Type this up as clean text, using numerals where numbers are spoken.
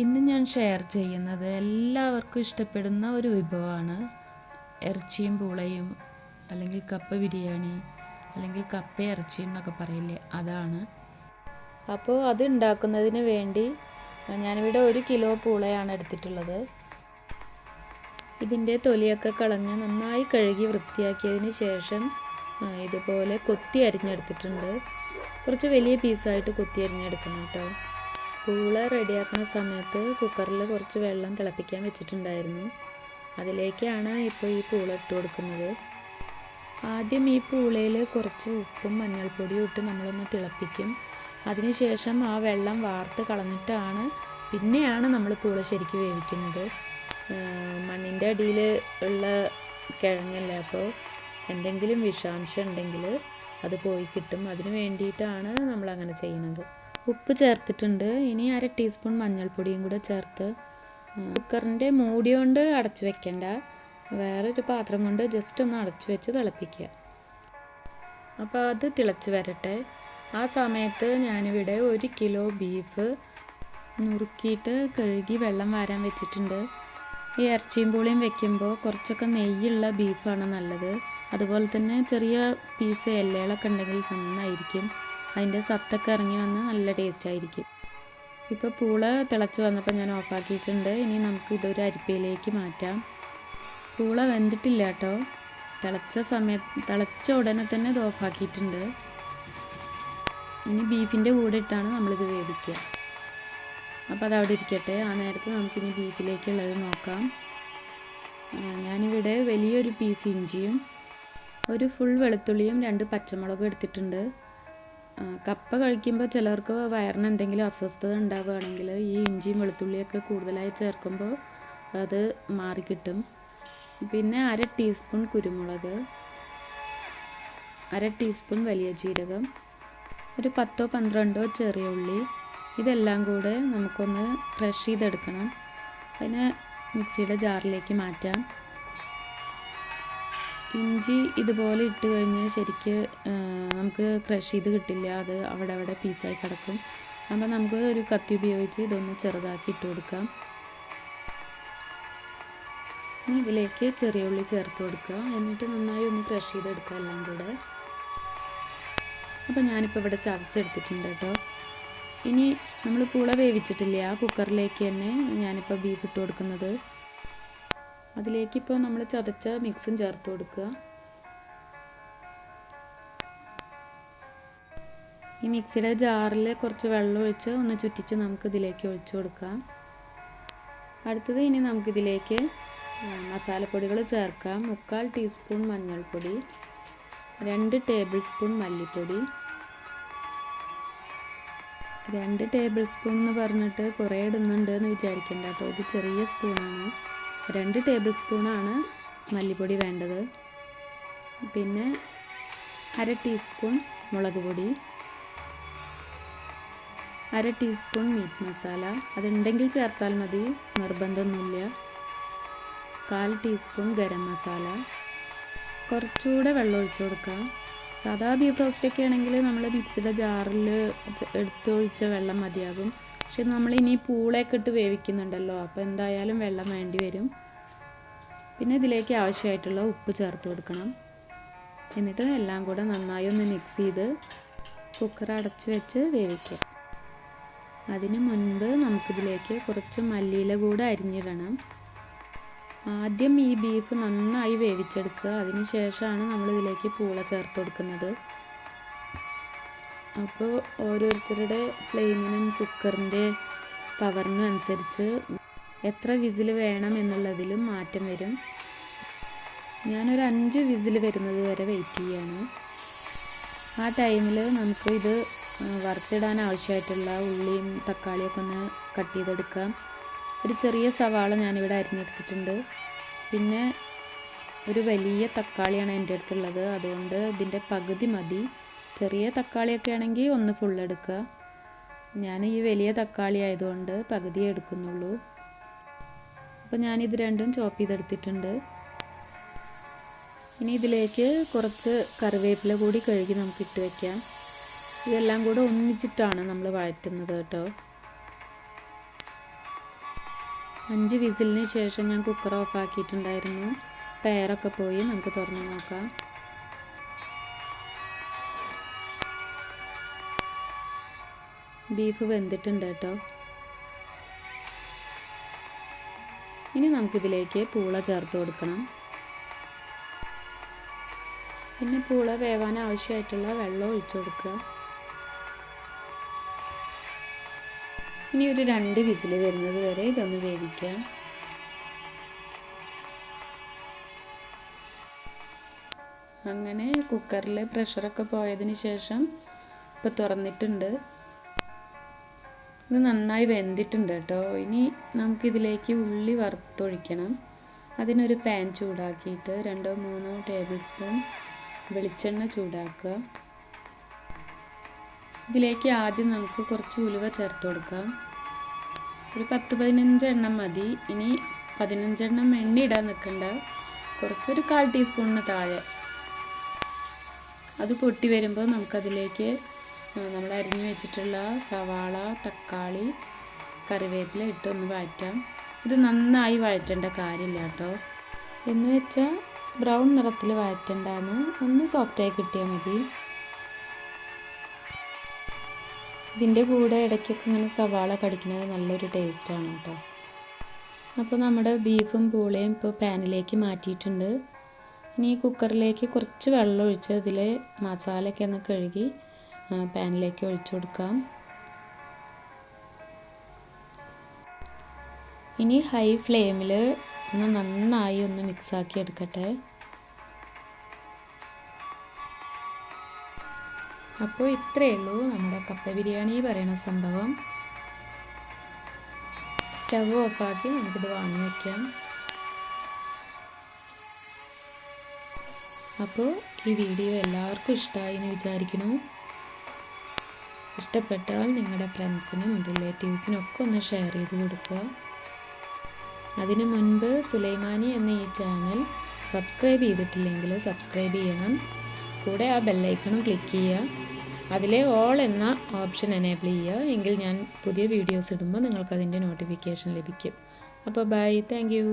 ഇന്ന് ഞാൻ ഷെയർ ചെയ്യുന്നത് എല്ലാവർക്കും ഇഷ്ടപ്പെടുന്ന ഒരു വിഭവമാണ്. ഇറച്ചിയും പൂളയും, അല്ലെങ്കിൽ കപ്പ ബിരിയാണി, അല്ലെങ്കിൽ കപ്പ ഇറച്ചിയും എന്നൊക്കെ പറയില്ലേ, അതാണ്. അപ്പോൾ അത് ഉണ്ടാക്കുന്നതിന് വേണ്ടി ഞാനിവിടെ 1 കിലോ പൂളയാണ് എടുത്തിട്ടുള്ളത്. ഇതിൻ്റെ തൊലിയൊക്കെ കളഞ്ഞ് നന്നായി കഴുകി വൃത്തിയാക്കിയതിന് ശേഷം ഇതുപോലെ കൊത്തി അരിഞ്ഞെടുത്തിട്ടുണ്ട്. കുറച്ച് വലിയ പീസായിട്ട് കൊത്തി അരിഞ്ഞെടുക്കണം കേട്ടോ. പൂള റെഡിയാക്കുന്ന സമയത്ത് കുക്കറിൽ കുറച്ച് വെള്ളം തിളപ്പിക്കാൻ വെച്ചിട്ടുണ്ടായിരുന്നു. അതിലേക്കാണ് ഇപ്പോൾ ഈ പൂള ഇട്ട് കൊടുക്കുന്നത്. ആദ്യം ഈ പൂളയിൽ കുറച്ച് ഉപ്പും മഞ്ഞൾപ്പൊടിയും ഇട്ട് നമ്മളൊന്ന് തിളപ്പിക്കും. അതിനുശേഷം ആ വെള്ളം വാർത്ത് കളഞ്ഞിട്ടാണ് പിന്നെയാണ് നമ്മൾ പൂള ശരിക്കും വേവിക്കുന്നത്. മണ്ണിൻ്റെ അടിയിൽ ഉള്ള കിഴങ്ങല്ലേ, അപ്പോൾ എന്തെങ്കിലും വിഷാംശം ഉണ്ടെങ്കിൽ അത് പോയി കിട്ടും. അതിന് വേണ്ടിയിട്ടാണ് നമ്മളങ്ങനെ ചെയ്യുന്നത്. ഉപ്പ് ചേർത്തിട്ടുണ്ട്. ഇനി 1/2 ടീസ്പൂൺ മഞ്ഞൾപ്പൊടിയും കൂടെ ചേർത്ത് കുക്കറിൻ്റെ മൂടി കൊണ്ട് അടച്ചു വെക്കണ്ട, വേറൊരു പാത്രം കൊണ്ട് ജസ്റ്റ് ഒന്ന് അടച്ചു വെച്ച് തിളപ്പിക്കുക. അപ്പോൾ അത് തിളച്ച് വരട്ടെ. ആ സമയത്ത് ഞാനിവിടെ 1 കിലോ ബീഫ് നുറുക്കിയിട്ട് കഴുകി വെള്ളം വാരാൻ വെച്ചിട്ടുണ്ട്. ഈ ഇറച്ചിയും പൂളയും വെക്കുമ്പോൾ കുറച്ചൊക്കെ നെയ്യുള്ള ബീഫാണ് നല്ലത്. അതുപോലെ തന്നെ ചെറിയ പീസ് എല്ലകളൊക്കെ ഉണ്ടെങ്കിൽ നന്നായിരിക്കും. അതിൻ്റെ സത്തൊക്കെ ഇറങ്ങി വന്ന് നല്ല ടേസ്റ്റ് ആയിരിക്കും. ഇപ്പോൾ പൂള തിളച്ച് വന്നപ്പോൾ ഞാൻ ഓഫാക്കിയിട്ടുണ്ട്. ഇനി നമുക്ക് ഇതൊരു അരിപ്പയിലേക്ക് മാറ്റാം. പൂള വെന്തിട്ടില്ല കേട്ടോ. തിളച്ച ഉടനെ തന്നെ ഇത് ഓഫാക്കിയിട്ടുണ്ട്. ഇനി ബീഫിൻ്റെ കൂടെ ഇട്ടാണ് നമ്മളിത് വേവിക്കുക. അപ്പോൾ അതവിടെ ഇരിക്കട്ടെ. ആ നേരത്ത് നമുക്കിനി ബീഫിലേക്കുള്ളത് നോക്കാം. ഞാനിവിടെ വലിയൊരു പീസ് ഇഞ്ചിയും 1 ഫുൾ വെളുത്തുള്ളിയും 2 പച്ചമുളകും എടുത്തിട്ടുണ്ട്. കപ്പ കഴിക്കുമ്പോൾ ചിലർക്ക് വയറിന് എന്തെങ്കിലും അസ്വസ്ഥത ഉണ്ടാവുകയാണെങ്കിൽ ഈ ഇഞ്ചിയും വെളുത്തുള്ളിയൊക്കെ കൂടുതലായി ചേർക്കുമ്പോൾ അത് മാറിക്കിട്ടും. പിന്നെ 1/2 ടീസ്പൂൺ കുരുമുളക്, 1/2 ടീസ്പൂൺ വലിയ ജീരകം, ഒരു 10-12 ചെറിയ ഉള്ളി. ഇതെല്ലാം കൂടെ നമുക്കൊന്ന് ക്രഷ് ചെയ്തെടുക്കണം. അതിനെ മിക്സിയുടെ ജാറിലേക്ക് മാറ്റാം. ഇഞ്ചി ഇതുപോലെ ഇട്ട് കഴിഞ്ഞ് ശരിക്ക് നമുക്ക് ക്രഷ് ചെയ്ത് കിട്ടില്ല, അത് അവിടെ പീസായി കിടക്കും. അപ്പോൾ നമുക്ക് ഒരു കത്തി ഉപയോഗിച്ച് ഇതൊന്ന് ചെറുതാക്കി ഇട്ട് കൊടുക്കാം. ഇനി ഇതിലേക്ക് ചെറിയ ഉള്ളി ചേർത്ത് കൊടുക്കുക. എന്നിട്ട് നന്നായി ഒന്ന് ക്രഷ് ചെയ്തെടുക്കുക എല്ലാം കൂടെ. അപ്പോൾ ഞാനിപ്പോൾ ഇവിടെ ചതച്ചെടുത്തിട്ടുണ്ട് കേട്ടോ. ഇനി നമ്മൾ പൂള വേവിച്ചിട്ടില്ല, ആ കുക്കറിലേക്ക് തന്നെ ഞാനിപ്പോൾ ബീഫ് ഇട്ട് കൊടുക്കുന്നത്. അതിലേക്കിപ്പോൾ നമ്മൾ ചതച്ച മിക്സും ചേർത്ത് കൊടുക്കുക. ഈ മിക്സിയുടെ ജാറിൽ കുറച്ച് വെള്ളം ഒഴിച്ച് ഒന്ന് ചുറ്റിച്ച് നമുക്ക് ഇതിലേക്ക് ഒഴിച്ചു കൊടുക്കാം. അടുത്തത് ഇനി നമുക്കിതിലേക്ക് മസാലപ്പൊടികൾ ചേർക്കാം. 3/4 ടീസ്പൂൺ മഞ്ഞൾപ്പൊടി, 2 ടേബിൾ സ്പൂൺ മല്ലിപ്പൊടി. 2 ടേബിൾ സ്പൂൺ എന്ന് പറഞ്ഞിട്ട് കുറേ ഇടുന്നുണ്ട് എന്ന് വിചാരിക്കേണ്ട കേട്ടോ. ഇത് ചെറിയ സ്പൂണാണ്. 2 ടേബിൾ സ്പൂണാണ് മല്ലിപ്പൊടി വേണ്ടത്. പിന്നെ 1/2 ടീസ്പൂൺ മുളക് പൊടി, 1/2 ടീസ്പൂൺ മീറ്റ് മസാല. അതുണ്ടെങ്കിൽ ചേർത്താൽ മതി, നിർബന്ധമൊന്നുമില്ല. 1/4 ടീസ്പൂൺ ഗരം മസാല. കുറച്ചുകൂടെ വെള്ളം ഒഴിച്ചു കൊടുക്കാം. സാധാ ബീഫ് റോസ്റ്റൊക്കെ ആണെങ്കിൽ നമ്മൾ മിക്സിയുടെ ജാറിൽ എടുത്തൊഴിച്ച വെള്ളം മതിയാകും. പക്ഷെ നമ്മളിനി പൂളയൊക്കെ ഇട്ട് വേവിക്കുന്നുണ്ടല്ലോ, അപ്പോൾ എന്തായാലും വെള്ളം വേണ്ടി വരും. പിന്നെ ഇതിലേക്ക് ആവശ്യമായിട്ടുള്ള ഉപ്പ് ചേർത്ത് കൊടുക്കണം. എന്നിട്ട് എല്ലാം കൂടെ നന്നായി ഒന്ന് മിക്സ് ചെയ്ത് കുക്കർ അടച്ച് വെച്ച് വേവിക്കുക. അതിന് മുൻപ് നമുക്കിതിലേക്ക് കുറച്ച് മല്ലിയില കൂടെ അരിഞ്ഞിടണം. ആദ്യം ഈ ബീഫ് നന്നായി വേവിച്ചെടുക്കുക. അതിന് ശേഷമാണ് നമ്മളിതിലേക്ക് പൂള ചേർത്ത് കൊടുക്കുന്നത്. അപ്പോൾ ഓരോരുത്തരുടെ ഫ്ലെയിമിനും കുക്കറിൻ്റെ പവറിനും അനുസരിച്ച് എത്ര വിസിൽ വേണം എന്നുള്ളതിലും മാറ്റം വരും. ഞാനൊരു 5 വിസിൽ വരുന്നത് വരെ വെയിറ്റ് ചെയ്യാണ്. ആ ടൈമിൽ നമുക്ക് ഇത് വറുത്തിടാൻ ആവശ്യമായിട്ടുള്ള ഉള്ളിയും തക്കാളിയൊക്കെ ഒന്ന് കട്ട് ചെയ്തെടുക്കാം. ഒരു ചെറിയ സവാള ഞാനിവിടെ അരിഞ്ഞെടുത്തിട്ടുണ്ട്. പിന്നെ ഒരു വലിയ തക്കാളിയാണ് എൻ്റെ അടുത്തുള്ളത്, അതുകൊണ്ട് ഇതിൻ്റെ പകുതി മതി. ചെറിയ തക്കാളിയൊക്കെ ആണെങ്കിൽ 1 ഫുൾ എടുക്കുക. ഞാൻ ഈ വലിയ തക്കാളി ആയതുകൊണ്ട് പകുതിയേ എടുക്കുന്നുള്ളൂ. അപ്പോൾ ഞാനിത് രണ്ടും ചോപ്പ് ചെയ്തെടുത്തിട്ടുണ്ട്. ഇനി ഇതിലേക്ക് കുറച്ച് കറിവേപ്പില കൂടി കഴുകി നമുക്ക് ഇട്ട് വയ്ക്കാം. ഇതെല്ലാം കൂടെ ഒന്നിച്ചിട്ടാണ് നമ്മൾ വഴറ്റുന്നത് കേട്ടോ. 5 വിസിലിന് ശേഷം ഞാൻ കുക്കർ ഓഫ് ആക്കിയിട്ടുണ്ടായിരുന്നു. എയറൊക്കെ പോയി. നമുക്ക് തുറന്ന് നോക്കാം. ബീഫ് വെന്തിട്ടുണ്ട് കേട്ടോ. ഇനി നമുക്കിതിലേക്ക് പൂള ചേർത്ത് കൊടുക്കണം. പിന്നെ പൂള വേവാൻ ആവശ്യമായിട്ടുള്ള വെള്ളം ഒഴിച്ചു കൊടുക്കുക. ഇനി ഒരു 2 വിസിൽ വരുന്നത് വരെ ഇതൊന്ന് വേവിക്കാം. അങ്ങനെ കുക്കറിൽ പ്രഷറൊക്കെ പോയതിന് ശേഷം ഇപ്പോൾ തുറന്നിട്ടുണ്ട്. ഇത് നന്നായി വെന്തിട്ടുണ്ട് കേട്ടോ. ഇനി നമുക്കിതിലേക്ക് ഉള്ളി വറുത്തൊഴിക്കണം. അതിനൊരു പാൻ ചൂടാക്കിയിട്ട് 2-3 ടേബിൾ സ്പൂൺ വെളിച്ചെണ്ണ ചൂടാക്കുക. ഇതിലേക്ക് ആദ്യം നമുക്ക് കുറച്ച് ഉലുവ ചേർത്ത് കൊടുക്കാം. ഒരു 10-15 എണ്ണം മതി. ഇനി 15 എണ്ണം എണ്ണ ഇടാൻ നിൽക്കണ്ട, കുറച്ചൊരു 1/4 ടീസ്പൂണിന് താഴെ. അത് പൊട്ടി വരുമ്പോൾ നമുക്കതിലേക്ക് നമ്മൾ അരിഞ്ഞു വെച്ചിട്ടുള്ള സവാള, തക്കാളി, കറിവേപ്പില ഇട്ടൊന്ന് വഴറ്റാം. ഇത് നന്നായി വഴറ്റേണ്ട കാര്യമില്ല കേട്ടോ. എന്ന് വെച്ചാൽ ബ്രൗൺ നിറത്തിൽ വഴറ്റണ്ടാന്ന്, ഒന്ന് സോഫ്റ്റായി കിട്ടിയാൽ മതി. ഇതിൻ്റെ കൂടെ ഇടയ്ക്കൊക്കെ ഇങ്ങനെ സവാള കടിക്കുന്നത് നല്ലൊരു ടേസ്റ്റാണ് കേട്ടോ. അപ്പോൾ നമ്മുടെ ബീഫും പൂളയും ഇപ്പോൾ പാനിലേക്ക് മാറ്റിയിട്ടുണ്ട്. ഇനി കുക്കറിലേക്ക് കുറച്ച് വെള്ളം ഒഴിച്ച് അതിൽ മസാലയൊക്കെ ഒന്ന് കഴുകി പാനിലേക്ക് ഒഴിച്ചു കൊടുക്കാം. ഇനി ഹൈ ഫ്ലെയിമിൽ ഒന്ന് നന്നായി ഒന്ന് മിക്സാക്കി എടുക്കട്ടെ. അപ്പോൾ ഇത്രയേ ഉള്ളൂ നമ്മുടെ കപ്പ ബിരിയാണി പറയുന്ന സംഭവം. സ്റ്റവ് ഓഫാക്കി നമുക്കിത് വാങ്ങി വയ്ക്കാം. അപ്പോൾ ഈ വീഡിയോ എല്ലാവർക്കും ഇഷ്ടമായി എന്ന് വിചാരിക്കുന്നു. ഇഷ്ടപ്പെട്ടാൽ നിങ്ങളുടെ ഫ്രണ്ട്സിനും റിലേറ്റീവ്സിനും ഒക്കെ ഒന്ന് ഷെയർ ചെയ്ത് കൊടുക്കുക. അതിനു മുൻപ് സുലൈമാനി എന്ന ഈ ചാനൽ സബ്സ്ക്രൈബ് ചെയ്തിട്ടില്ലെങ്കിൽ സബ്സ്ക്രൈബ് ചെയ്യണം. കൂടെ ആ ബെല്ലൈക്കണും ക്ലിക്ക് ചെയ്യുക. അതിലെ ഓൾ എന്ന ഓപ്ഷൻ എനേബിൾ ചെയ്യുക. എങ്കിൽ ഞാൻ പുതിയ വീഡിയോസ് ഇടുമ്പോൾ നിങ്ങൾക്കതിൻ്റെ നോട്ടിഫിക്കേഷൻ ലഭിക്കും. അപ്പോൾ ബൈ, താങ്ക് യു.